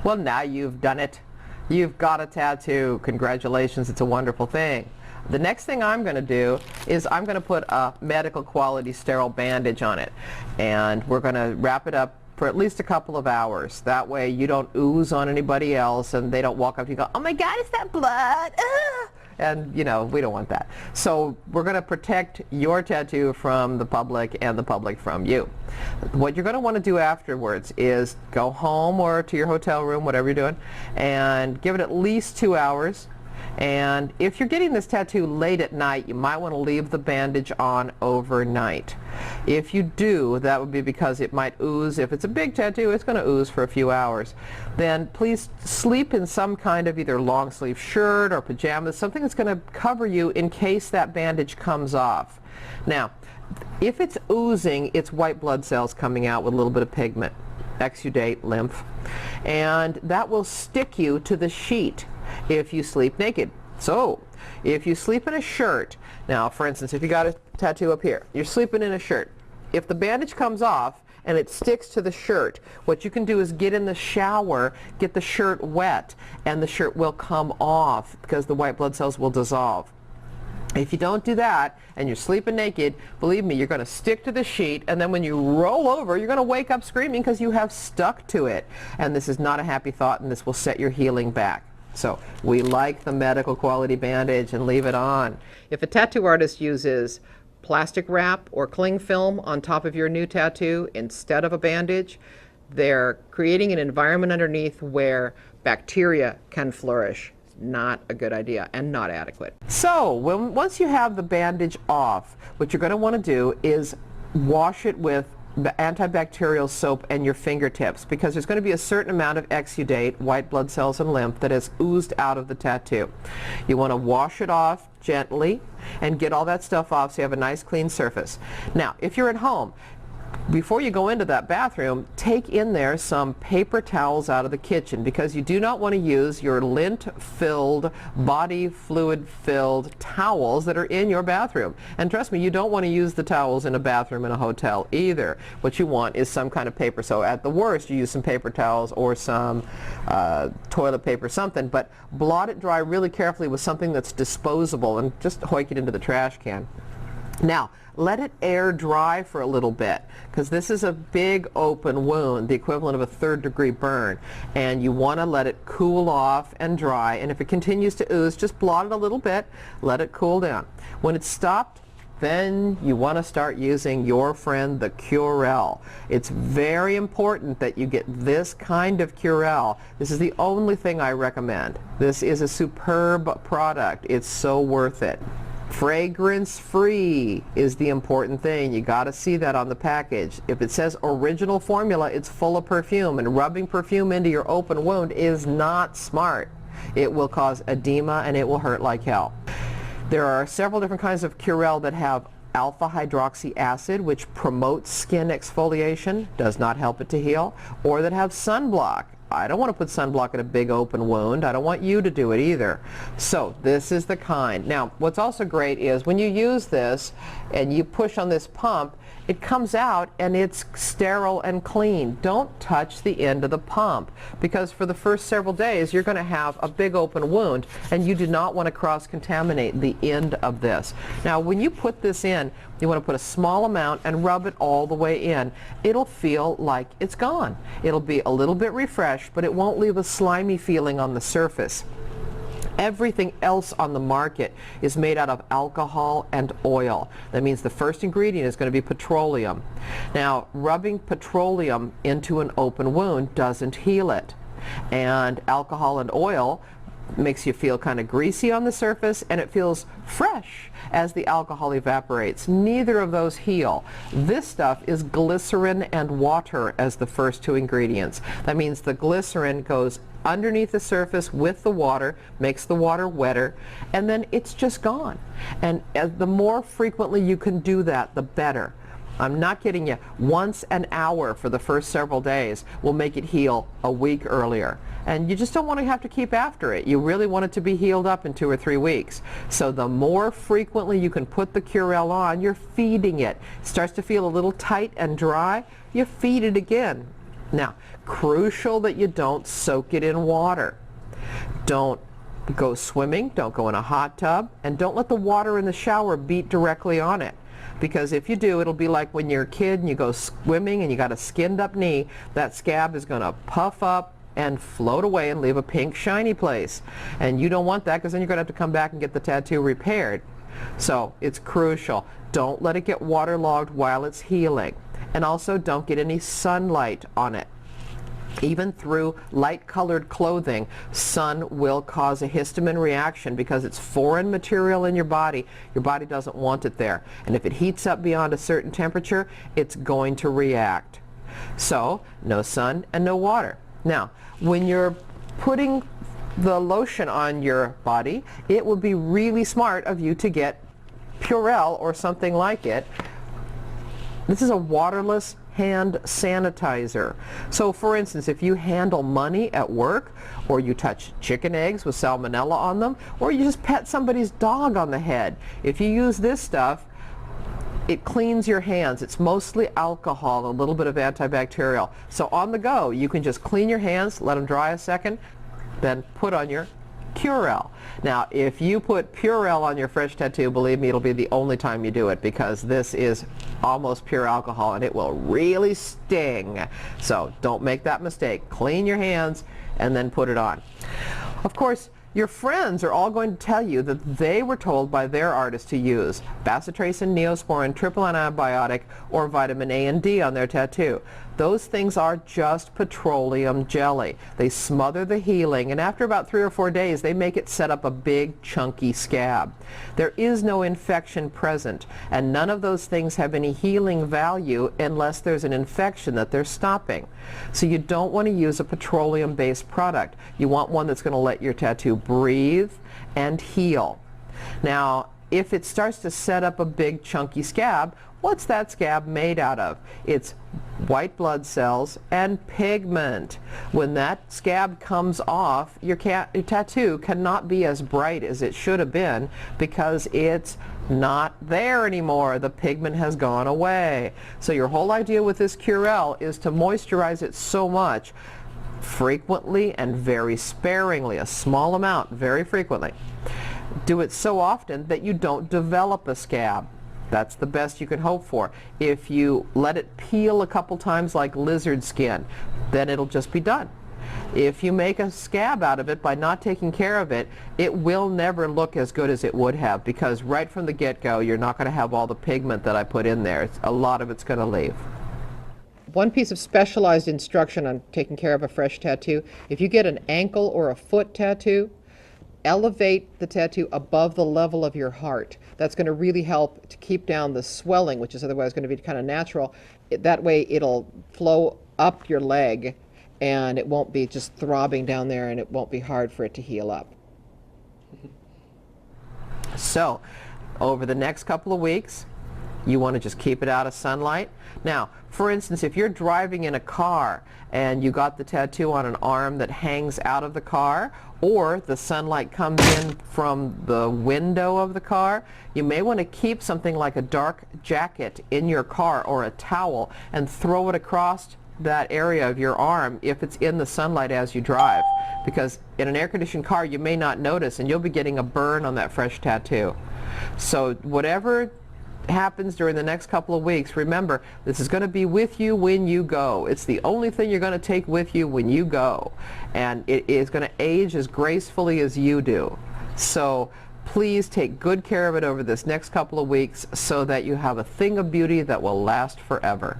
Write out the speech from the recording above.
Well, now you've done it. You've got a tattoo. Congratulations, it's a wonderful thing. The next thing I'm going to do is I'm going to put a medical quality sterile bandage on it, and we're going to wrap it up for at least a couple of hours. That way you don't ooze on anybody else and they don't walk up to you and go, oh my God, is that blood? Ah! And you know, we don't want that. So we're going to protect your tattoo from the public and the public from you. What you're going to want to do afterwards is go home or to your hotel room, whatever you're doing, and give it at least 2 hours. And if you're getting this tattoo late at night, you might want to leave the bandage on overnight. If you do, that would be because it might ooze. If it's a big tattoo, it's going to ooze for a few hours. Then please sleep in some kind of either long sleeve shirt or pajamas, something that's going to cover you in case that bandage comes off. Now, if it's oozing, it's white blood cells coming out with a little bit of pigment, exudate, lymph, and that will stick you to the sheet if you sleep naked. So if you sleep in a shirt, now for instance, if you got a tattoo up here, you're sleeping in a shirt, if the bandage comes off and it sticks to the shirt, what you can do is get in the shower, get the shirt wet, and the shirt will come off because the white blood cells will dissolve. If you don't do that and you're sleeping naked, believe me, you're going to stick to the sheet, and then when you roll over, you're going to wake up screaming because you have stuck to it. And this is not a happy thought, and this will set your healing back. So we like the medical quality bandage, and leave it on. If a tattoo artist uses plastic wrap or cling film on top of your new tattoo instead of a bandage, they're creating an environment underneath where bacteria can flourish. Not a good idea and not adequate. So once you have the bandage off, what you're going to want to do is wash it with antibacterial soap and your fingertips, because there's going to be a certain amount of exudate, white blood cells and lymph, that has oozed out of the tattoo. You want to wash it off gently and get all that stuff off so you have a nice clean surface. Now, if you're at home, before you go into that bathroom, take in there some paper towels out of the kitchen, because you do not want to use your lint-filled, body fluid-filled towels that are in your bathroom. And trust me, you don't want to use the towels in a bathroom in a hotel either. What you want is some kind of paper. So at the worst, you use some paper towels or some toilet paper, something, but blot it dry really carefully with something that's disposable and just hoik it into the trash can. Now, let it air dry for a little bit, because this is a big open wound, the equivalent of a third-degree burn, and you want to let it cool off and dry. And if it continues to ooze, just blot it a little bit, let it cool down. When it's stopped, then you want to start using your friend the Curel. It's very important that you get this kind of Curel. This is the only thing I recommend. This is a superb product. It's so worth it. Fragrance-free is the important thing. You got to see that on the package. If it says original formula, it's full of perfume, and rubbing perfume into your open wound is not smart. It will cause edema and it will hurt like hell. There are several different kinds of Curel that have alpha-hydroxy acid, which promotes skin exfoliation, does not help it to heal, or that have sunblock. I don't want to put sunblock in a big open wound. I don't want you to do it either. So this is the kind. Now, what's also great is when you use this and you push on this pump, it comes out and it's sterile and clean. Don't touch the end of the pump, because for the first several days you're going to have a big open wound, and you do not want to cross-contaminate the end of this. Now, when you put this in, you want to put a small amount and rub it all the way in. It'll feel like it's gone. It'll be a little bit refreshed, but it won't leave a slimy feeling on the surface. Everything else on the market is made out of alcohol and oil. That means the first ingredient is going to be petroleum. Now, rubbing petroleum into an open wound doesn't heal it. And alcohol and oil makes you feel kind of greasy on the surface, and it feels fresh as the alcohol evaporates. Neither of those heal. This stuff is glycerin and water as the first two ingredients. That means the glycerin goes underneath the surface with the water, makes the water wetter, and then it's just gone. And the more frequently you can do that, the better. I'm not kidding you. Once an hour for the first several days will make it heal a week earlier. And you just don't want to have to keep after it. You really want it to be healed up in 2 or 3 weeks. So the more frequently you can put the Curel on, you're feeding it. It starts to feel a little tight and dry, you feed it again. Now, crucial that you don't soak it in water. Don't go swimming, don't go in a hot tub, and don't let the water in the shower beat directly on it. Because if you do, it'll be like when you're a kid and you go swimming and you got a skinned up knee, that scab is going to puff up and float away and leave a pink shiny place. And you don't want that, because then you're going to have to come back and get the tattoo repaired. So it's crucial. Don't let it get waterlogged while it's healing. And also don't get any sunlight on it. Even through light-colored clothing, sun will cause a histamine reaction because it's foreign material in your body. Your body doesn't want it there. And if it heats up beyond a certain temperature, it's going to react. So, no sun and no water. Now, when you're putting the lotion on your body, it would be really smart of you to get Purell or something like it. This is a waterless hand sanitizer. So for instance, if you handle money at work, or you touch chicken eggs with salmonella on them, or you just pet somebody's dog on the head, if you use this stuff, it cleans your hands. It's mostly alcohol, a little bit of antibacterial. So on the go, you can just clean your hands, let them dry a second, then put on your Purell. Now, if you put Purell on your fresh tattoo, believe me, it'll be the only time you do it, because this is almost pure alcohol and it will really sting. So don't make that mistake. Clean your hands and then put it on. Of course, your friends are all going to tell you that they were told by their artist to use bacitracin, neosporin, triple antibiotic, or vitamin A and D on their tattoo. Those things are just petroleum jelly. They smother the healing, and after about 3 or 4 days, they make it set up a big, chunky scab. There is no infection present, and none of those things have any healing value unless there's an infection that they're stopping. So you don't want to use a petroleum-based product. You want one that's going to let your tattoo breathe and heal. Now, if it starts to set up a big, chunky scab, what's that scab made out of? It's white blood cells and pigment. When that scab comes off, your tattoo cannot be as bright as it should have been because it's not there anymore. The pigment has gone away. So your whole idea with this Purell is to moisturize it so much, frequently and very sparingly, a small amount, very frequently. Do it so often that you don't develop a scab. That's the best you can hope for. If you let it peel a couple times like lizard skin, then it'll just be done. If you make a scab out of it by not taking care of it, it will never look as good as it would have, because right from the get-go, you're not going to have all the pigment that I put in there. A lot of it's going to leave. One piece of specialized instruction on taking care of a fresh tattoo: if you get an ankle or a foot tattoo, elevate the tattoo above the level of your heart. That's going to really help to keep down the swelling, which is otherwise going to be kind of natural. That way it'll flow up your leg and it won't be just throbbing down there, and it won't be hard for it to heal up. So, over the next couple of weeks, you want to just keep it out of sunlight. Now, for instance, if you're driving in a car and you got the tattoo on an arm that hangs out of the car, or the sunlight comes in from the window of the car, you may want to keep something like a dark jacket in your car or a towel and throw it across that area of your arm if it's in the sunlight as you drive. Because in an air-conditioned car, you may not notice and you'll be getting a burn on that fresh tattoo. So whatever happens during the next couple of weeks, remember, this is going to be with you when you go. It's the only thing you're going to take with you when you go, and it is going to age as gracefully as you do. So please take good care of it over this next couple of weeks so that you have a thing of beauty that will last forever.